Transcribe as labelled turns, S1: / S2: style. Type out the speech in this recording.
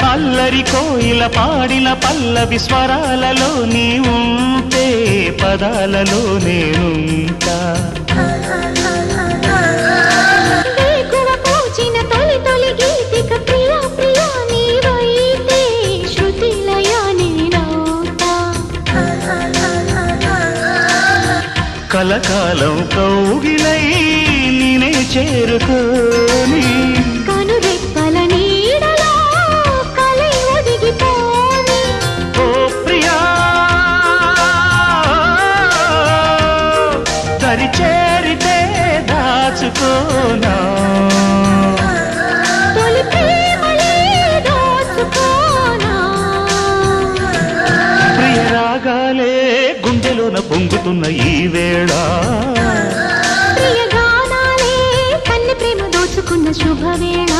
S1: అల్లరి కోయిల పాడిన పల్లవి స్వరాలలో నీ ఉంటే పదాలలో నేనుంటా కలకాలం కౌగిలై నేనే చేరుకోని
S2: కనురెప్పల నీడలో కలై ఒదిగిపోని
S1: ఓ ప్రియా దరి చేరితే దాచుకోనా
S2: తొలి ప్రేమలే దోచుకోనా
S1: ప్రియ రాగాలే గుండెలోన పొంగుతున్న ఈ వేళ
S2: ప్రియ గానాలే కన్నె ప్రేమ దోచుకున్న శుభవేళ